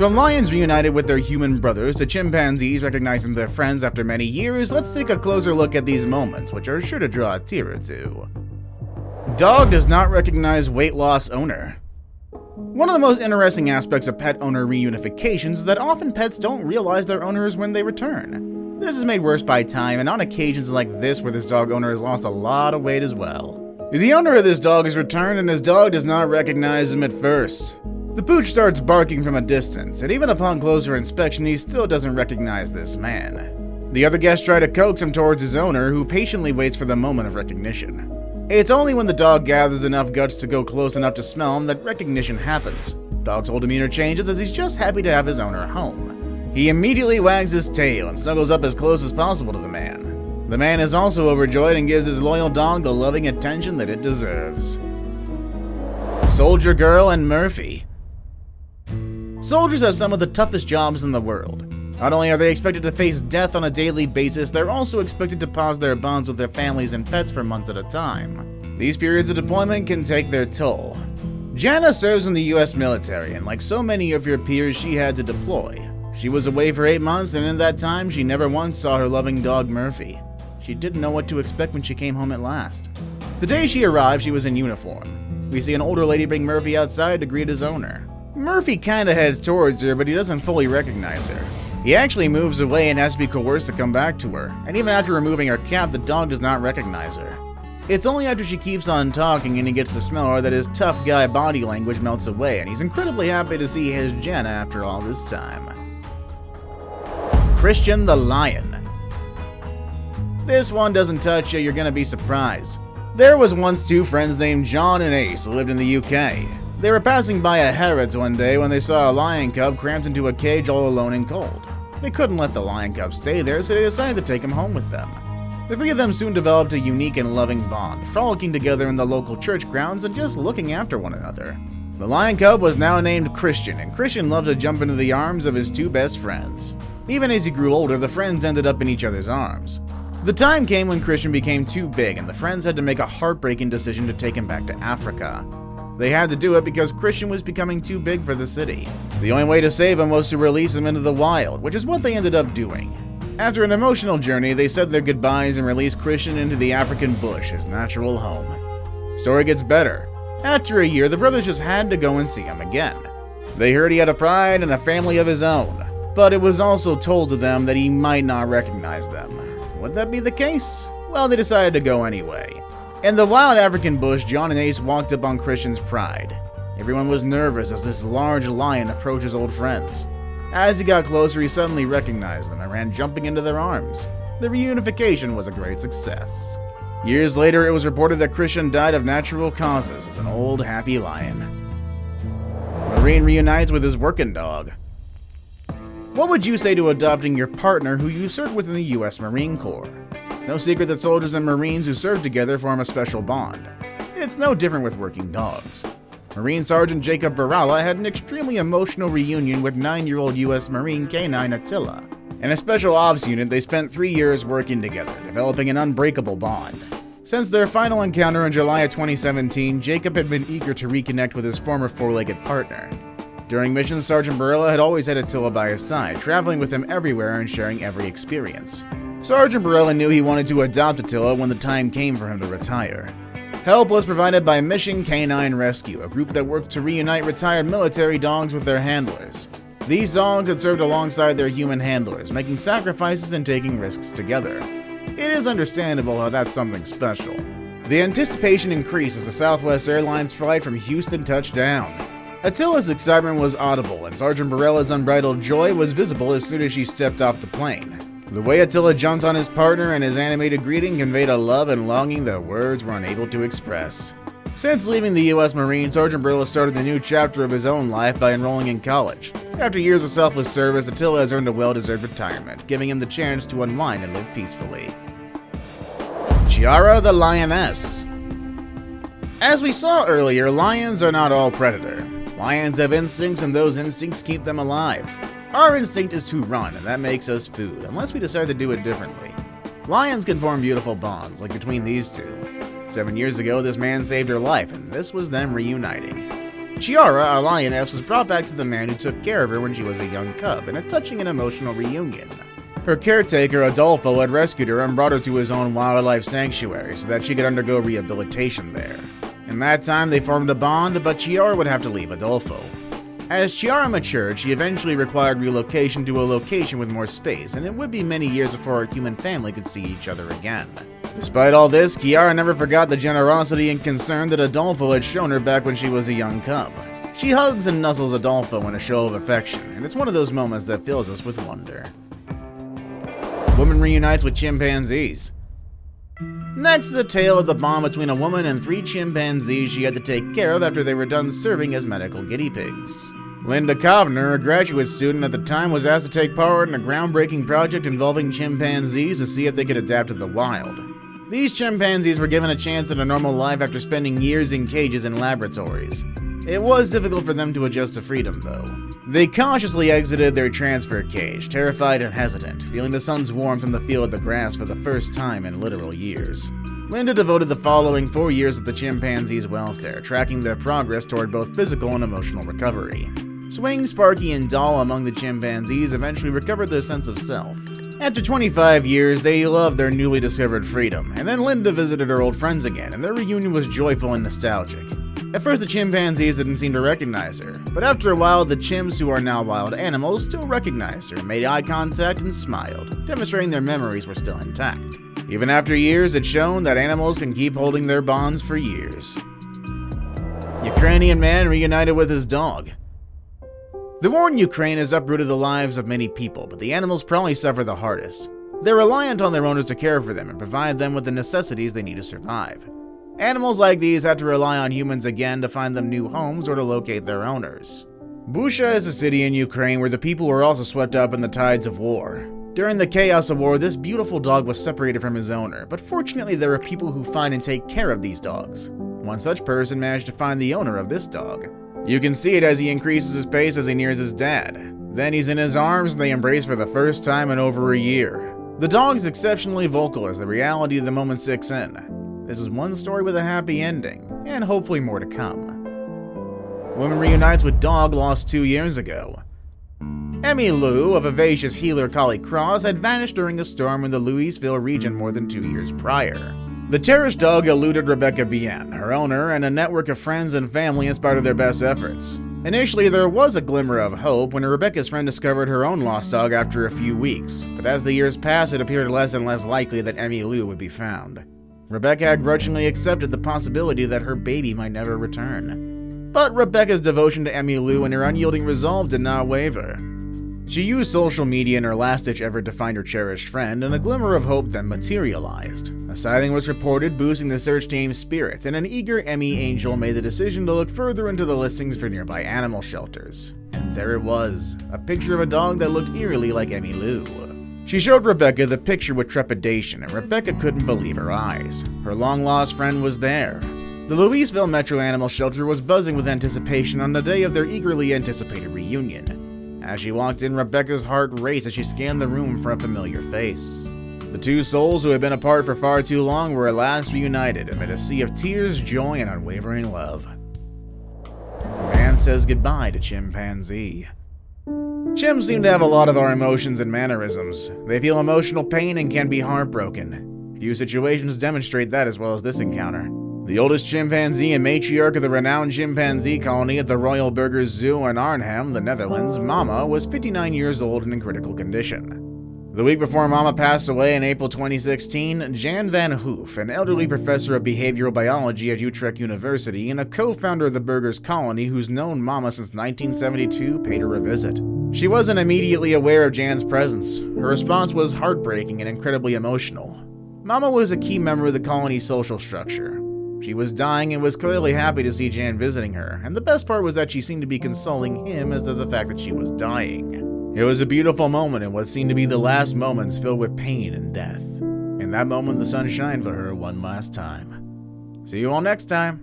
From lions reunited with their human brothers to chimpanzees recognizing their friends after many years, let's take a closer look at these moments, which are sure to draw a tear or two. Dog does not recognize weight loss owner. One of the most interesting aspects of pet owner reunifications is that often pets don't realize their owners when they return. This is made worse by time, and on occasions like this where this dog owner has lost a lot of weight as well. The owner of this dog is returned and his dog does not recognize him at first. The pooch starts barking from a distance, and even upon closer inspection he still doesn't recognize this man. The other guests try to coax him towards his owner, who patiently waits for the moment of recognition. It's only when the dog gathers enough guts to go close enough to smell him that recognition happens. Dog's whole demeanor changes as he's just happy to have his owner home. He immediately wags his tail and snuggles up as close as possible to the man. The man is also overjoyed and gives his loyal dog the loving attention that it deserves. Soldier Girl and Murphy. Soldiers have some of the toughest jobs in the world. Not only are they expected to face death on a daily basis, they're also expected to pause their bonds with their families and pets for months at a time. These periods of deployment can take their toll. Jana serves in the US military, and like so many of her peers, she had to deploy. She was away for 8 months, and in that time, she never once saw her loving dog Murphy. She didn't know what to expect when she came home at last. The day she arrived, she was in uniform. We see an older lady bring Murphy outside to greet his owner. Murphy kinda heads towards her, but he doesn't fully recognize her. He actually moves away and has to be coerced to come back to her, and even after removing her cap, the dog does not recognize her. It's only after she keeps on talking and he gets to smell her that his tough guy body language melts away, and he's incredibly happy to see his Jenna after all this time. Christian the Lion. This one doesn't touch you, you're gonna be surprised. There was once 2 friends named John and Ace who lived in the UK. They were passing by a Harrods one day when they saw a lion cub cramped into a cage all alone and cold. They couldn't let the lion cub stay there, so they decided to take him home with them. The 3 of them soon developed a unique and loving bond, frolicking together in the local church grounds and just looking after one another. The lion cub was now named Christian, and Christian loved to jump into the arms of his 2 best friends. Even as he grew older, the friends ended up in each other's arms. The time came when Christian became too big, and the friends had to make a heartbreaking decision to take him back to Africa. They had to do it because Christian was becoming too big for the city. The only way to save him was to release him into the wild, which is what they ended up doing. After an emotional journey, they said their goodbyes and released Christian into the African bush, his natural home. Story gets better. After a year, the brothers just had to go and see him again. They heard he had a pride and a family of his own, but it was also told to them that he might not recognize them. Would that be the case? Well, they decided to go anyway. In the wild African bush, John and Ace walked up on Christian's pride. Everyone was nervous as this large lion approached his old friends. As he got closer, he suddenly recognized them and ran jumping into their arms. The reunification was a great success. Years later, it was reported that Christian died of natural causes as an old, happy lion. Marine reunites with his working dog. What would you say to adopting your partner who you served with in the US Marine Corps? It's no secret that soldiers and Marines who serve together form a special bond. It's no different with working dogs. Marine Sergeant Jacob Barala had an extremely emotional reunion with 9-year-old US Marine canine Attila. In a special ops unit, they spent 3 years working together, developing an unbreakable bond. Since their final encounter in July of 2017, Jacob had been eager to reconnect with his former 4-legged partner. During missions, Sergeant Barilla had always had Attila by his side, traveling with him everywhere and sharing every experience. Sergeant Barilla knew he wanted to adopt Attila when the time came for him to retire. Help was provided by Mission Canine Rescue, a group that worked to reunite retired military dogs with their handlers. These dogs had served alongside their human handlers, making sacrifices and taking risks together. It is understandable how that's something special. The anticipation increased as the Southwest Airlines flight from Houston touched down. Attila's excitement was audible, and Sergeant Barella's unbridled joy was visible as soon as she stepped off the plane. The way Attila jumped on his partner and his animated greeting conveyed a love and longing that words were unable to express. Since leaving the US Marine, Sergeant Barilla started a new chapter of his own life by enrolling in college. After years of selfless service, Attila has earned a well-deserved retirement, giving him the chance to unwind and live peacefully. Chiara the lioness. As we saw earlier, lions are not all predator. Lions have instincts, and those instincts keep them alive. Our instinct is to run, and that makes us food, unless we decide to do it differently. Lions can form beautiful bonds, like between these two. 7 years ago, this man saved her life, and this was them reuniting. Chiara, a lioness, was brought back to the man who took care of her when she was a young cub in a touching and emotional reunion. Her caretaker, Adolfo, had rescued her and brought her to his own wildlife sanctuary so that she could undergo rehabilitation there. In that time, they formed a bond, but Chiara would have to leave Adolfo. As Chiara matured, she eventually required relocation to a location with more space, and it would be many years before her human family could see each other again. Despite all this, Chiara never forgot the generosity and concern that Adolfo had shown her back when she was a young cub. She hugs and nuzzles Adolfo in a show of affection, and it's one of those moments that fills us with wonder. Woman reunites with chimpanzees. Next is a tale of the bond between a woman and 3 chimpanzees she had to take care of after they were done serving as medical guinea pigs. Linda Kovner, a graduate student at the time, was asked to take part in a groundbreaking project involving chimpanzees to see if they could adapt to the wild. These chimpanzees were given a chance at a normal life after spending years in cages and laboratories. It was difficult for them to adjust to freedom, though. They cautiously exited their transfer cage, terrified and hesitant, feeling the sun's warmth and the feel of the grass for the first time in literal years. Linda devoted the following 4 years to the chimpanzees' welfare, tracking their progress toward both physical and emotional recovery. Swing, Sparky, and Doll among the chimpanzees eventually recovered their sense of self. After 25 years, they loved their newly discovered freedom, and then Linda visited her old friends again, and their reunion was joyful and nostalgic. At first, the chimpanzees didn't seem to recognize her, but after a while, the chimps, who are now wild animals, still recognized her, made eye contact, and smiled, demonstrating their memories were still intact. Even after years, it's shown that animals can keep holding their bonds for years. Ukrainian man reunited with his dog. The war in Ukraine has uprooted the lives of many people, but the animals probably suffer the hardest. They're reliant on their owners to care for them and provide them with the necessities they need to survive. Animals like these had to rely on humans again to find them new homes or to locate their owners. Busha is a city in Ukraine where the people were also swept up in the tides of war. During the chaos of war, this beautiful dog was separated from his owner, but fortunately there are people who find and take care of these dogs. One such person managed to find the owner of this dog. You can see it as he increases his pace as he nears his dad. Then he's in his arms and they embrace for the first time in over a year. The dog's exceptionally vocal as the reality of the moment sinks in. This is one story with a happy ending, and hopefully more to come. Woman reunites with dog lost 2 years ago. Emmy Lou, a vivacious heeler collie cross, had vanished during a storm in the Louisville region more than 2 years prior. The cherished dog eluded Rebecca Bien, her owner, and a network of friends and family in spite of their best efforts. Initially, there was a glimmer of hope when Rebecca's friend discovered her own lost dog after a few weeks, but as the years passed, it appeared less and less likely that Emmy Lou would be found. Rebecca had grudgingly accepted the possibility that her baby might never return. But Rebecca's devotion to Emmy Lou and her unyielding resolve did not waver. She used social media in her last-ditch effort to find her cherished friend, and a glimmer of hope then materialized. A sighting was reported, boosting the search team's spirits, and an eager Emmy angel made the decision to look further into the listings for nearby animal shelters. And there it was, a picture of a dog that looked eerily like Emmy Lou. She showed Rebecca the picture with trepidation, and Rebecca couldn't believe her eyes. Her long-lost friend was there. The Louisville Metro Animal Shelter was buzzing with anticipation on the day of their eagerly anticipated reunion. As she walked in, Rebecca's heart raced as she scanned the room for a familiar face. The two souls who had been apart for far too long were at last reunited amid a sea of tears, joy, and unwavering love. Man says goodbye to chimpanzee. Chimps seem to have a lot of our emotions and mannerisms. They feel emotional pain and can be heartbroken. Few situations demonstrate that as well as this encounter. The oldest chimpanzee and matriarch of the renowned chimpanzee colony at the Royal Burgers Zoo in Arnhem, the Netherlands, Mama, was 59 years old and in critical condition. The week before Mama passed away in April 2016, Jan van Hoof, an elderly professor of behavioral biology at Utrecht University and a co-founder of the Burgers colony who's known Mama since 1972, paid her a visit. She wasn't immediately aware of Jan's presence. Her response was heartbreaking and incredibly emotional. Mama was a key member of the colony's social structure. She was dying and was clearly happy to see Jan visiting her, and the best part was that she seemed to be consoling him as to the fact that she was dying. It was a beautiful moment in what seemed to be the last moments filled with pain and death. In that moment, the sun shined for her one last time. See you all next time.